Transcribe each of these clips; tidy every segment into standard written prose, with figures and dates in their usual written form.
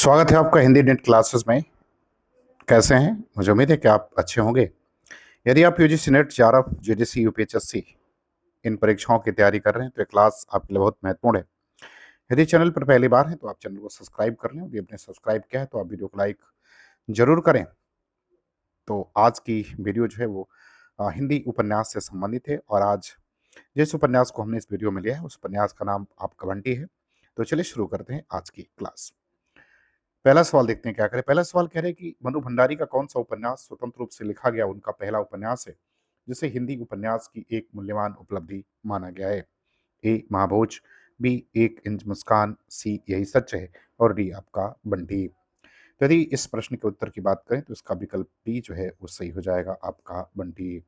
स्वागत है आपका हिंदी नेट क्लासेस में। कैसे हैं? मुझे उम्मीद है कि आप अच्छे होंगे। यदि आप UGC NET, JRF, JDC, UPHSC इन परीक्षाओं की तैयारी कर रहे हैं तो ये क्लास आपके लिए बहुत महत्वपूर्ण है। यदि चैनल पर पहली बार है तो आप चैनल को सब्सक्राइब कर लें। यदि आपने सब्सक्राइब किया है तो आप वीडियो को लाइक जरूर करें। तो आज की वीडियो जो है वो हिंदी उपन्यास से संबंधित है और आज जिस उपन्यास को हमने इस वीडियो में लिया है उस उपन्यास का नाम आपका बंटी है। तो चलिए शुरू करते हैं आज की क्लास। पहला सवाल देखते हैं क्या करें। पहला सवाल कह रहे हैं कि मनु भंडारी का कौन सा उपन्यास स्वतंत्र रूप से लिखा गया उनका पहला उपन्यास है जिसे हिंदी उपन्यास की एक मूल्यवान उपलब्धि माना गया है। ए महाभोज, बी एक इंच मुस्कान, सी यही सच है और डी आपका बंटी। तो यदि इस प्रश्न के उत्तर की बात करें तो इसका विकल्प डी जो है वो सही हो जाएगा, आपका बंटी।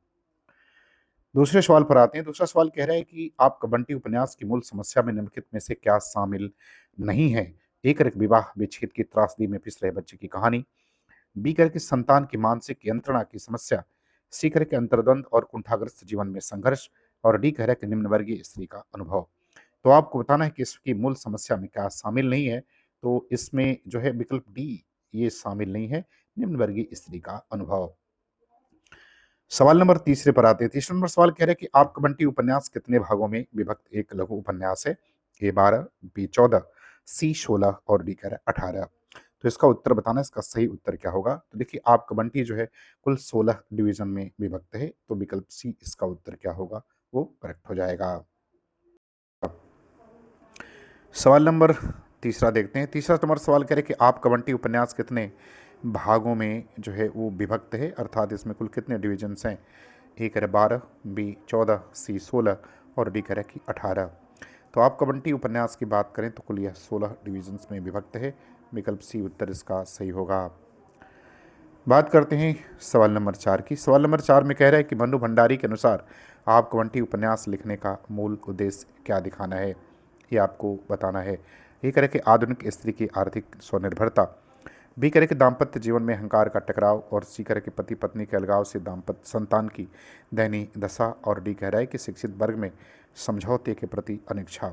दूसरे सवाल पर आते हैं। दूसरा सवाल कह रहा है कि आपका बंटी उपन्यास की मूल समस्या में निम्नलिखित में से क्या शामिल नहीं है। ए करके विवाह विच्छेद की त्रासदी में पिस रहे बच्चे की कहानी, बी करके संतान की मानसिक यंत्रणा की समस्या, सी करके अंतर्द्वंद और कुंठाग्रस्त जीवन में संघर्ष और डी कह रहा है कि निम्न वर्गीय स्त्री का अनुभव। तो आपको बताना है कि इसकी मूल समस्या में क्या शामिल नहीं है। तो इसमें जो है विकल्प डी ये शामिल नहीं है, निम्न वर्गीय स्त्री का अनुभव। सवाल नंबर तीसरे पर आते हैं। तीसरा नंबर सवाल कह रहे हैं कि आपका बंटी उपन्यास कितने भागों में विभक्त एक लघु उपन्यास है। ए 12, बी 14, सी 16 और डी कह रहा है 18। तो इसका उत्तर बताना, इसका सही उत्तर क्या होगा। तो देखिए आपका बंटी जो है कुल 16 डिवीजन में विभक्त है, तो विकल्प सी इसका उत्तर क्या होगा, वो करेक्ट हो जाएगा। सवाल नंबर तीसरा देखते हैं। तीसरा नंबर सवाल कह रहे कि आपका बंटी उपन्यास कितने भागों में जो है वो विभक्त है, अर्थात इसमें कुल कितने डिविजन्स हैं। ए कह रहे 12, बी 14, सी 16 और डी कह रहे कि 18। तो आपका बंटी उपन्यास की बात करें तो कुल यह 16 डिविजन्स में विभक्त है, विकल्प सी उत्तर इसका सही होगा। बात करते हैं सवाल नंबर 4 की। सवाल नंबर 4 में कह रहा है कि मनु भंडारी के अनुसार आपको बंटी उपन्यास लिखने का मूल उद्देश्य क्या दिखाना है, ये आपको बताना है। ये करे कि आधुनिक स्त्री की आर्थिक स्वनिर्भरता, बी करे कि दाम्पत्य जीवन में अहंकार का टकराव और सी करे कि पति पत्नी के अलगाव से दाम्पत्य संतान की दयनीय दशा और डी कह रहा है कि शिक्षित वर्ग में समझौते के प्रति अनिच्छा।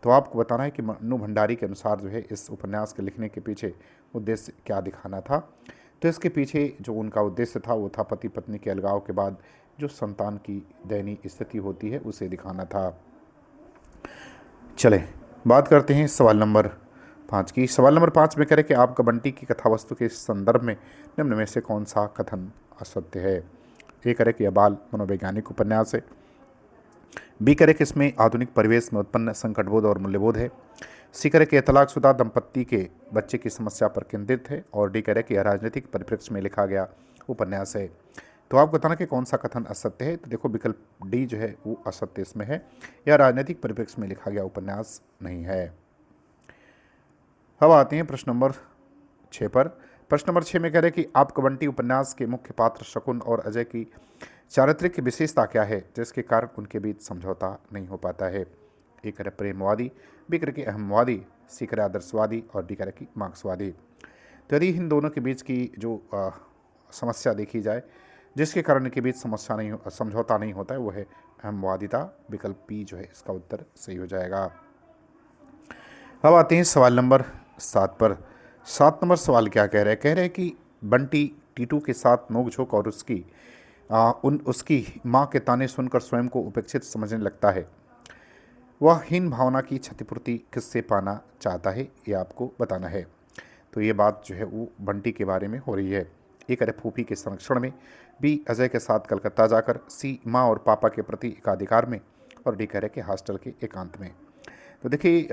तो आपको बताना है कि मनु भंडारी के अनुसार जो है इस उपन्यास के लिखने के पीछे उद्देश्य क्या दिखाना था। तो इसके पीछे जो उनका उद्देश्य था वो था पति पत्नी के अलगाव के बाद जो संतान की दयनीय स्थिति होती है उसे दिखाना था। चले बात करते हैं सवाल नंबर 5 की। सवाल नंबर 5 में कह रहे कि आपका बंटी की कथा वस्तु के संदर्भ में निम्न में से कौन सा कथन असत्य है। ए करे कि यह बाल मनोवैज्ञानिक उपन्यास है, बी करे कि इसमें आधुनिक परिवेश में उत्पन्न संकटबोध और मूल्यबोध है, सी करे कि तलाकशुदा दंपत्ति के बच्चे की समस्या पर केंद्रित है और डी करे कि यह राजनीतिक परिप्रेक्ष्य में लिखा गया उपन्यास है। तो आपको बताना कि कौन सा कथन असत्य है। तो देखो विकल्प डी जो है वो असत्य इसमें है, यह राजनीतिक परिप्रेक्ष्य में लिखा गया उपन्यास नहीं है। अब आते हैं प्रश्न नंबर 6 पर। प्रश्न नंबर 6 में कह रहे कि आपका बंटी उपन्यास के मुख्य पात्र शकुन और अजय की चारित्रिक विशेषता क्या है जिसके कारण उनके बीच समझौता नहीं हो पाता है। ए करे प्रेमवादी, बी करे कि अहमवादी, सी करे आदर्शवादी और डी करे कि मार्क्सवादी। तो यदि इन दोनों के बीच की जो समस्या देखी जाए जिसके कारण इनके बीच समझौता नहीं होता है वो है अहमवादिता, विकल्प बी जो है इसका उत्तर सही हो जाएगा। अब आते हैं सवाल नंबर 7 पर। 7 नंबर सवाल क्या कह रहे हैं। कह रहे हैं कि बंटी टीटू के साथ नोकझोंक और उसकी माँ के ताने सुनकर स्वयं को उपेक्षित समझने लगता है। वह हीन भावना की क्षतिपूर्ति किससे पाना चाहता है, ये आपको बताना है। तो ये बात जो है वो बंटी के बारे में हो रही है। ए करे फूफी के संरक्षण में, बी अजय के साथ कलकत्ता जाकर, सी माँ और पापा के प्रति एकाधिकार में और डी कह रहे कि हॉस्टल के एकांत में। तो देखिए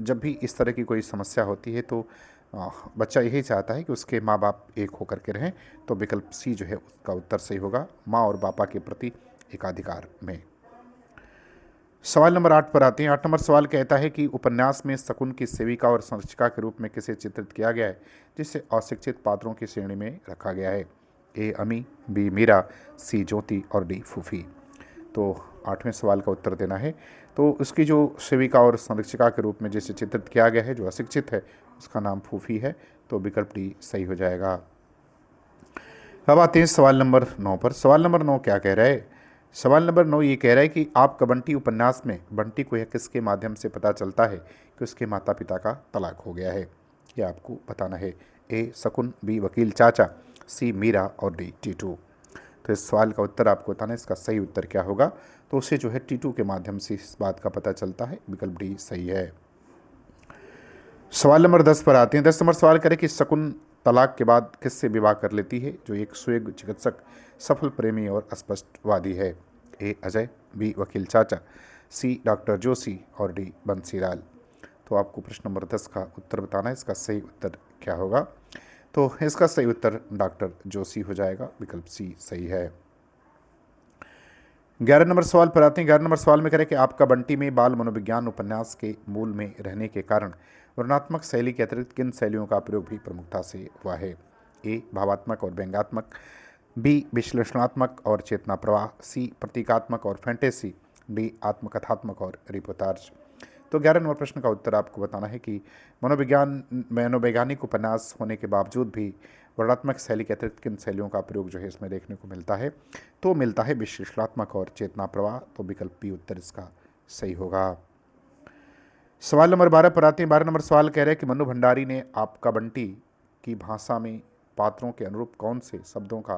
जब भी इस तरह की कोई समस्या होती है तो बच्चा यही चाहता है कि उसके माँ बाप एक होकर के रहें। तो विकल्प सी जो है उसका उत्तर सही होगा, माँ और पापा के प्रति एकाधिकार में। सवाल नंबर 8 पर आते हैं। 8 नंबर सवाल कहता है कि उपन्यास में शकुन की सेविका और संरक्षिका के रूप में किसे चित्रित किया गया है जिसे अशिक्षित पात्रों की श्रेणी में रखा गया है। ए अमी, बी मीरा, सी ज्योति और डी फूफी। तो 8वें सवाल का उत्तर देना है। तो उसकी जो सेविका और संरक्षिका के रूप में जिसे चित्रित किया गया है जो अशिक्षित है उसका नाम फूफी है। तो विकल्प डी सही हो जाएगा। अब आते हैं सवाल नंबर 9 पर। सवाल नंबर 9 क्या कह रहा है। सवाल नंबर 9 ये कह रहा है कि आपका बंटी उपन्यास में बंटी को यह किसके माध्यम से पता चलता है कि उसके माता पिता का तलाक हो गया है। ये आपको बताना है। ए शकुन, बी वकील चाचा, सी मीरा और डी टीटू। तो इस सवाल का उत्तर आपको बताना है। इसका सही उत्तर क्या होगा? तो उसे जो है टीटू के माध्यम से इस बात का पता चलता है। विकल्प डी सही है। सवाल नंबर 10 पर आते हैं। 10 नंबर सवाल करें कि शकुन तलाक के बाद किससे विवाह कर लेती है जो एक सुयोग्य चिकित्सक, सफल प्रेमी और स्पष्टवादी है? ए अजय, बी वकील चाचा, सी डॉक्टर जोशी और डी बंसीलाल। तो आपको प्रश्न नंबर 10 का उत्तर बताना है। इसका सही उत्तर क्या होगा? तो इसका सही उत्तर डॉक्टर जोशी हो जाएगा। विकल्प सी सही है। 11 नंबर सवाल पर आते हैं। 11 नंबर सवाल में करें कि आपका बंटी में बाल मनोविज्ञान उपन्यास के मूल में रहने के कारण वर्णनात्मक शैली के अतिरिक्त किन शैलियों का प्रयोग भी प्रमुखता से हुआ है? ए भावात्मक और व्यंग्यात्मक, बी विश्लेषणात्मक और चेतना प्रवाह, सी प्रतीकात्मक और फैंटेसी, डी आत्मकथात्मक और रिपोर्टाज। तो 11 नंबर प्रश्न का उत्तर आपको बताना है कि मनोवैज्ञानिक उपन्यास होने के बावजूद भी वर्णनात्मक शैली के अतिरिक्त किन शैलियों का प्रयोग जो है इसमें देखने को मिलता है? तो मिलता है विश्लेषणात्मक और चेतना प्रवाह। तो विकल्प बी उत्तर इसका सही होगा। सवाल नंबर 12 पर आते हैं। 12 नंबर सवाल कह रहे हैं कि मनु भंडारी ने आपका बंटी की भाषा में पात्रों के अनुरूप कौन से शब्दों का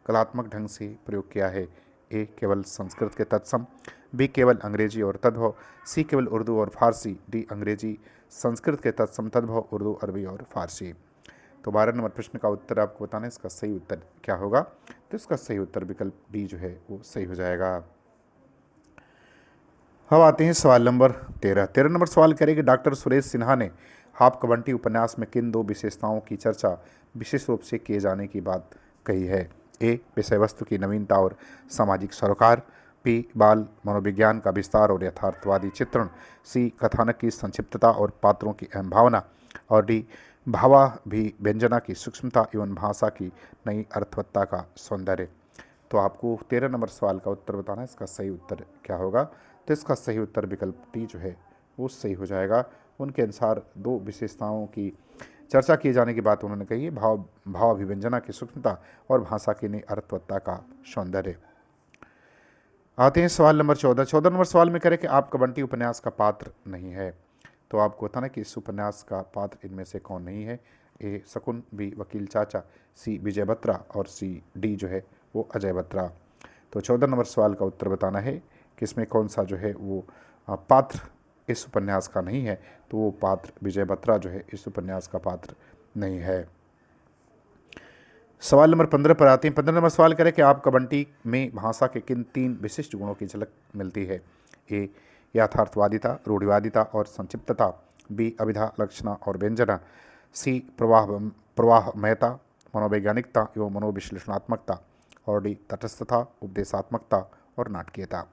कलात्मक ढंग से प्रयोग किया है? ए केवल संस्कृत के तत्सम, बी केवल अंग्रेजी और तद्भव, सी केवल उर्दू और फारसी, डी अंग्रेजी संस्कृत के तत्सम तद्भव उर्दू अरबी और फारसी। तो 12 नंबर प्रश्न का उत्तर आपको बताना है। इसका सही उत्तर क्या होगा? तो इसका सही उत्तर विकल्प डी जो है वो सही हो जाएगा। अब आते हैं सवाल नंबर 13। 13 नंबर सवाल करेंगे डॉक्टर सुरेश सिन्हा ने आपका बंटी उपन्यास में किन दो विशेषताओं की चर्चा विशेष रूप से किए जाने की बात कही है? ए विषय वस्तु की नवीनता और सामाजिक सरोकार, बी बाल मनोविज्ञान का विस्तार और यथार्थवादी चित्रण, सी कथानक की संक्षिप्तता और पात्रों की अहम भावना, और डी भावाभिव्यंजना की सूक्ष्मता एवं भाषा की नई अर्थवत्ता का सौंदर्य। तो आपको 13 नंबर सवाल का उत्तर बताना है। इसका सही उत्तर क्या होगा? तो इसका सही उत्तर विकल्प डी जो है वो सही हो जाएगा। उनके अनुसार दो विशेषताओं की चर्चा किए जाने की बात उन्होंने कही है, भावाभिव्यंजना की सूक्ष्मता और भाषा की नई अर्थवत्ता का सौंदर्य। आते हैं सवाल नंबर 14। 14 नंबर सवाल में करें कि आपका बंटी उपन्यास का पात्र नहीं है। तो आपको बताना कि इस उपन्यास का पात्र इनमें से कौन नहीं है? ए शकुन, बी वकील चाचा, सी विजय बत्रा और सी डी जो है वो अजय बत्रा। तो 14 नंबर सवाल का उत्तर बताना है कि इसमें कौन सा जो है वो पात्र इस उपन्यास का नहीं है। तो वो पात्र विजय बत्रा जो है इस उपन्यास का पात्र नहीं है। सवाल नंबर 15 पर आते हैं। 15 नंबर सवाल करें कि आपका बंटी में भाषा के किन तीन विशिष्ट गुणों की झलक मिलती है? ए यथार्थवादिता, रूढ़िवादिता और संक्षिप्तता, बी अभिधा, लक्षणा और व्यंजना, सी प्रवाहमयता, मनोवैज्ञानिकता एवं मनोविश्लेषणात्मकता, और डी तटस्थता, उपदेशात्मकता और नाटकीयता।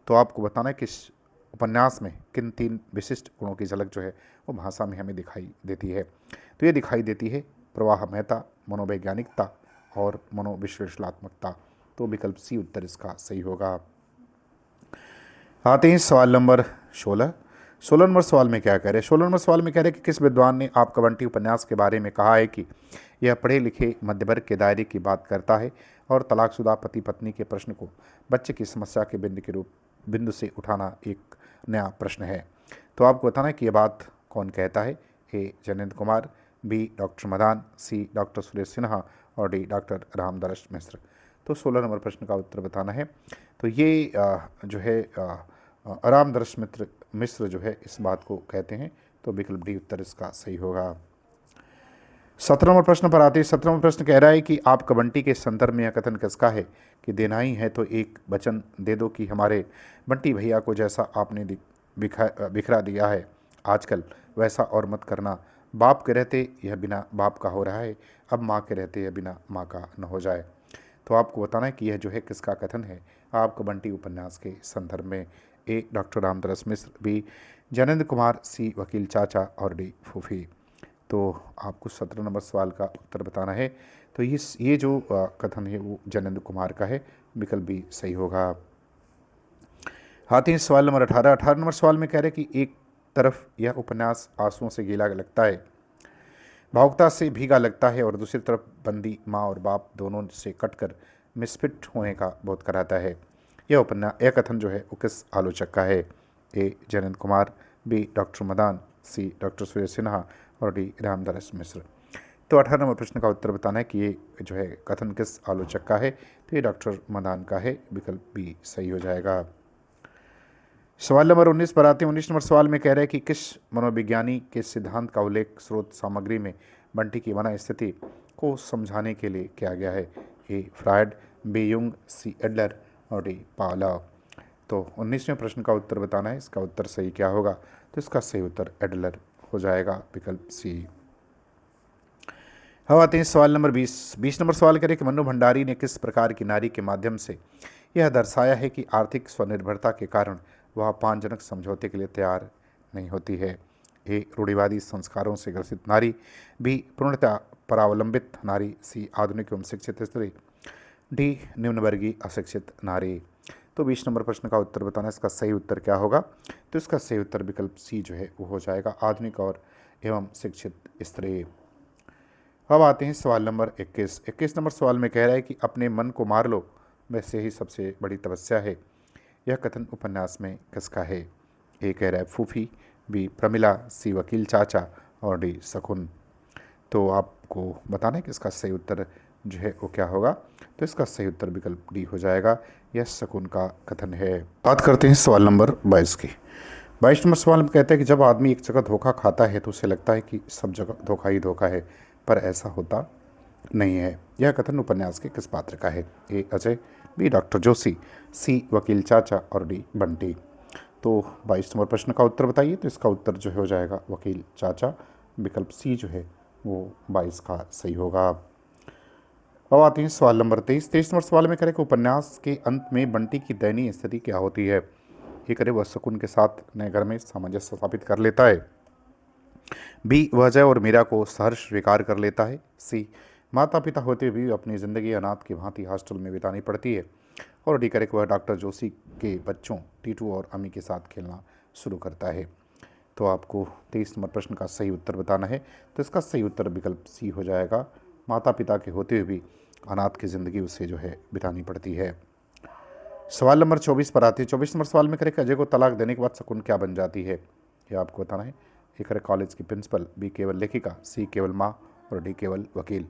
तो आपको बताना है कि इस उपन्यास में किन तीन विशिष्ट गुणों की झलक जो है वो भाषा में हमें दिखाई देती है। तो ये दिखाई देती है प्रवाहमयता, मनोवैज्ञानिकता और मनोविश्लेषणात्मकता। तो विकल्प सी उत्तर इसका सही होगा। आते हैं सवाल नंबर 16। 16 नंबर सवाल में क्या कह रहे हैं? 16 नंबर सवाल में कह रहे हैं कि किस विद्वान ने आपका बंटी उपन्यास के बारे में कहा है कि यह पढ़े लिखे मध्यवर्ग के दायरे की बात करता है और तलाकशुदा पति पत्नी के प्रश्न को बच्चे की समस्या के बिंदु से उठाना एक नया प्रश्न है। तो आपको बताना है कि यह बात कौन कहता है? ए जयेंद्र कुमार, बी डॉक्टर मदान, सी डॉक्टर सुरेश सिन्हा और डी डॉक्टर रामदर्श मिश्र। तो 16 नंबर प्रश्न का उत्तर बताना है। तो ये जो है रामदर्श मिश्र जो है इस बात को कहते हैं। तो विकल्प डी उत्तर इसका सही होगा। 17 नंबर प्रश्न पर आते हैं। 17 नंबर प्रश्न कह रहा है कि आपका बंटी के संदर्भ में यह कथन किसका है कि देना ही है तो एक वचन दे दो कि हमारे बंटी भैया को जैसा आपने बिखरा दिया है आजकल वैसा और मत करना। बाप के रहते यह बिना बाप का हो रहा है, अब माँ के रहते यह बिना माँ का न हो जाए। तो आपको बताना है कि यह जो है किसका कथन है आपका बंटी उपन्यास के संदर्भ में? ए डॉक्टर रामदरस मिश्र, बी जयेंद्र कुमार, सी वकील चाचा और डी फूफी। तो आपको 17 नंबर सवाल का उत्तर बताना है। तो ये जो कथन है वो जयेंद्र कुमार का है। विकल्प बी सही होगा। आते हैं सवाल नंबर 18। 18 नंबर सवाल में कह रहे हैं कि एक तरफ यह उपन्यास आंसुओं से गीला लगता है, भावुकता से भीगा लगता है और दूसरी तरफ बंदी माँ और बाप दोनों से कटकर मिसफिट होने का बोध कराता है। यह कथन जो है वो किस आलोचक का है? ए जयेंद्र कुमार, बी डॉक्टर मदान, सी डॉक्टर सुरेश सिन्हा और डी रामदास मिश्र। तो 18 नंबर प्रश्न का उत्तर बताना है कि ये जो है कथन किस आलोचक का है। तो ये डॉक्टर मदान का है, विकल्प बी सही हो जाएगा। सवाल नंबर 19 पर आते हैं। 19 नंबर सवाल में कह रहे हैं कि किस मनोविज्ञानी के सिद्धांत का उल्लेख स्रोत सामग्री में बंटी की वना स्थिति को समझाने के लिए किया गया है। ए फ्रायड, बी युंग, सी एडलर और डी पावलोव। तो 19वें प्रश्न का उत्तर बताना है, इसका उत्तर सही क्या होगा। तो इसका सही उत्तर एडलर हो जाएगा, विकल्प सी। अब आते हैं सवाल नंबर 20। 20 नंबर सवाल करें कि मनु भंडारी ने किस प्रकार की नारी के माध्यम से यह दर्शाया है कि आर्थिक स्वनिर्भरता के कारण वह अपमानजनक समझौते के लिए तैयार नहीं होती है। ए रूढ़िवादी संस्कारों से ग्रसित नारी, बी पूर्णतः परावलंबित नारी, सी आधुनिक एवं शिक्षित स्त्री, डी निम्नवर्गीय अशिक्षित नारी। तो 20 नंबर प्रश्न का उत्तर बताना, इसका सही उत्तर क्या होगा। तो इसका सही उत्तर विकल्प सी जो है वो हो जाएगा, आधुनिक और एवं शिक्षित स्त्री। अब आते हैं सवाल नंबर 21। 21 नंबर सवाल में कह रहा है कि अपने मन को मार लो वैसे ही सबसे बड़ी तपस्या है। यह कथन उपन्यास में किसका है। ए कह रहा है फूफी, बी प्रमिला, सी वकील चाचा और डी शकुन। तो आपको बताना है कि इसका सही उत्तर जो है वो क्या होगा। तो इसका सही उत्तर विकल्प डी हो जाएगा, यह शकुन का कथन है। बात करते हैं सवाल नंबर 22 की। 22 नंबर सवाल में कहते हैं कि जब आदमी एक जगह धोखा खाता है तो उसे लगता है कि सब जगह धोखा ही धोखा है, पर ऐसा होता नहीं है। यह कथन उपन्यास के किस पात्र का है। ए अजय, बी डॉक्टर जोशी, सी वकील चाचा और डी बंटी। तो 22 नंबर प्रश्न का उत्तर बताइए। तो इसका उत्तर जो हो जाएगा वकील चाचा, विकल्प सी जो है वो 22 का सही होगा। अब आते हैं सवाल नंबर 23। 23 नंबर सवाल में करें कि उपन्यास के अंत में बंटी की दयनीय स्थिति क्या होती है। ये करे वह शकुन के साथ नए घर में सामंजस्य स्थापित कर लेता है, बी वह अजय और मीरा को सहर्ष स्वीकार कर लेता है, सी माता पिता होते हुए भी अपनी ज़िंदगी अनाथ की भांति हॉस्टल में बितानी पड़ती है, और डी करे वह डॉक्टर जोशी के बच्चों टीटू और अमी के साथ खेलना शुरू करता है। तो आपको 23 नंबर प्रश्न का सही उत्तर बताना है। तो इसका सही उत्तर विकल्प सी हो जाएगा, माता पिता के होते हुए भी अनाथ की ज़िंदगी उसे जो है बितानी पड़ती है। सवाल नंबर 24 पर आते हैं। 24 नंबर सवाल में करें अजय को तलाक देने के बाद शकुन क्या बन जाती है। यह आपको बताना है। एक है कॉलेज की प्रिंसिपल, बी केवल लेखिका, सी केवल माँ और डी केवल वकील।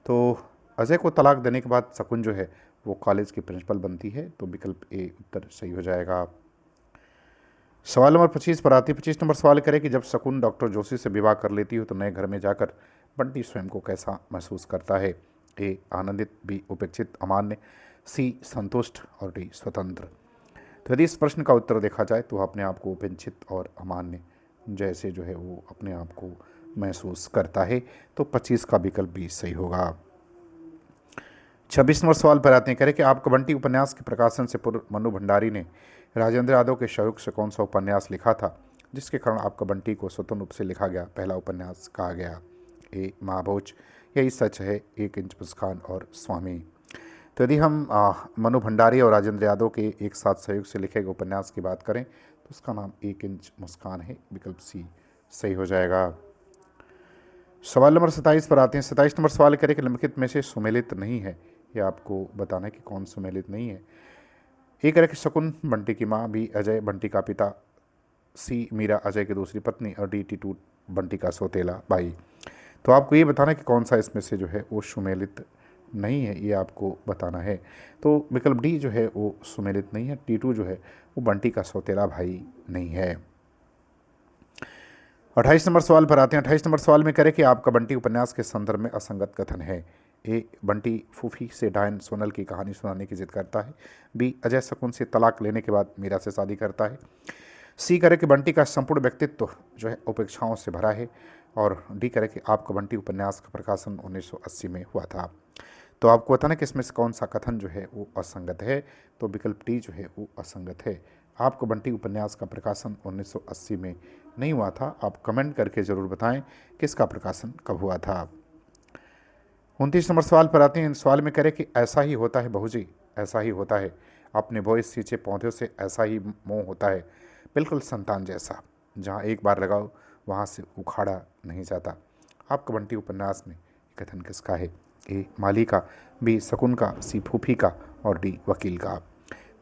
तो अजय को तलाक देने के बाद शकुन जो है वो कॉलेज की प्रिंसिपल बनती है। तो विकल्प ए उत्तर सही हो जाएगा। सवाल नंबर 25 पर आती है। 25 नंबर सवाल करें कि जब शकुन डॉक्टर जोशी से विवाह कर लेती हो तो नए घर में जाकर बंटी स्वयं को कैसा महसूस करता है। ए आनंदित, बी उपेक्षित अमान्य, सी संतुष्ट और डी स्वतंत्र। तो यदि इस प्रश्न का उत्तर देखा जाए तो अपने आप को उपेक्षित और अमान्य जैसे जो है वो अपने आप को महसूस करता है। तो 25 का विकल्प भी सही होगा। 26 नंबर सवाल पर आते हैं। कह रहे कि आपका बंटी उपन्यास के प्रकाशन से पूर्व मनु भंडारी ने राजेंद्र यादव के सहयोग से कौन सा उपन्यास लिखा था जिसके कारण आपका बंटी को स्वतंत्र रूप से लिखा गया पहला उपन्यास कहा गया। ए महाभोज, यही सच है, 1 इंच मुस्कान और स्वामी। तो यदि हम मनु भंडारी और राजेंद्र यादव के एक साथ सहयोग से लिखे गए उपन्यास की बात करें तो उसका नाम 1 इंच मुस्कान है, विकल्प सी सही हो जाएगा। सवाल नंबर 27 पर आते हैं। 27 नंबर सवाल करें कि निम्नलिखित में से सुमेलित नहीं है। यह आपको बताना है कि कौन सुमेलित नहीं है। ए करें कि शकुन बंटी की माँ, बी अजय बंटी का पिता, सी मीरा अजय की दूसरी पत्नी और डी टीटू बंटी का सौतेला भाई। तो आपको ये बताना है कि कौन सा इसमें से जो है वो सुमेलित नहीं है, ये आपको बताना है। तो विकल्प डी जो है वो सुमेलित नहीं है, टीटू जो है वो बंटी का सौतेला भाई नहीं है। 28 नंबर सवाल पर आते हैं। 28 नंबर सवाल में करें कि आपका बंटी उपन्यास के संदर्भ में असंगत कथन है। ए बंटी फूफी से डायन सोनल की कहानी सुनाने की जिद करता है, बी अजय शकुन से तलाक लेने के बाद मीरा से शादी करता है, सी करे कि बंटी का संपूर्ण व्यक्तित्व जो है उपेक्षाओं से भरा है, और डी करे कि आपका बंटी उपन्यास का प्रकाशन 1980 में हुआ था। तो आपको बताना कि इसमें से कौन सा कथन जो है वो असंगत है। तो विकल्प डी जो है वो असंगत है। आपको बंटी उपन्यास का प्रकाशन 1980 में नहीं हुआ था। आप कमेंट करके ज़रूर बताएं किसका प्रकाशन कब हुआ था। 29 नंबर सवाल पर आते हैं। सवाल में करें कि ऐसा ही होता है बहू जी, ऐसा ही होता है, अपने बोए सींचे पौधों से ऐसा ही मोह होता है, बिल्कुल संतान जैसा, जहाँ एक बार लगाओ वहाँ से उखाड़ा नहीं जाता। आपका बंटी उपन्यास में कथन किसका है। ए माली का, बी शकुन का, सी फूफी का और डी वकील का।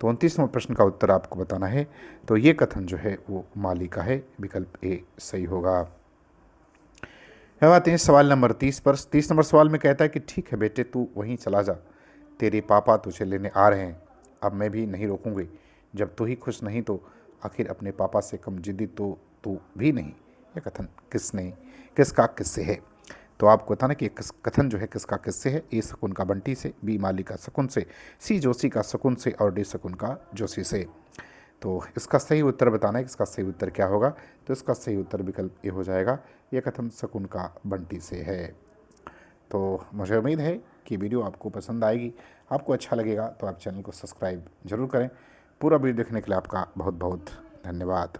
तो 29वें प्रश्न का उत्तर आपको बताना है। तो ये कथन जो है वो माली का है, विकल्प ए सही होगा। अब आते हैं सवाल नंबर 30 पर। 30 नंबर सवाल में कहता है कि ठीक है बेटे, तू वहीं चला जा, तेरे पापा तुझे लेने आ रहे हैं। अब मैं भी नहीं रोकूंगी। जब तू ही खुश नहीं तो आखिर अपने पापा से कम जिद्दी तो तू भी नहीं। यह कथन किसका किससे है? तो आपको बताना कि कथन जो है किसका किससे है। ए शकुन का बंटी से, बी मालिका शकुन से, सी जोशी का शकुन से और डी शकुन का जोशी से। तो इसका सही उत्तर बताना है कि इसका सही उत्तर क्या होगा। तो इसका सही उत्तर विकल्प ये हो जाएगा, यह कथन शकुन का बंटी से है। तो मुझे उम्मीद है कि वीडियो आपको पसंद आएगी, आपको अच्छा लगेगा तो आप चैनल को सब्सक्राइब जरूर करें। पूरा वीडियो देखने के लिए आपका बहुत बहुत धन्यवाद।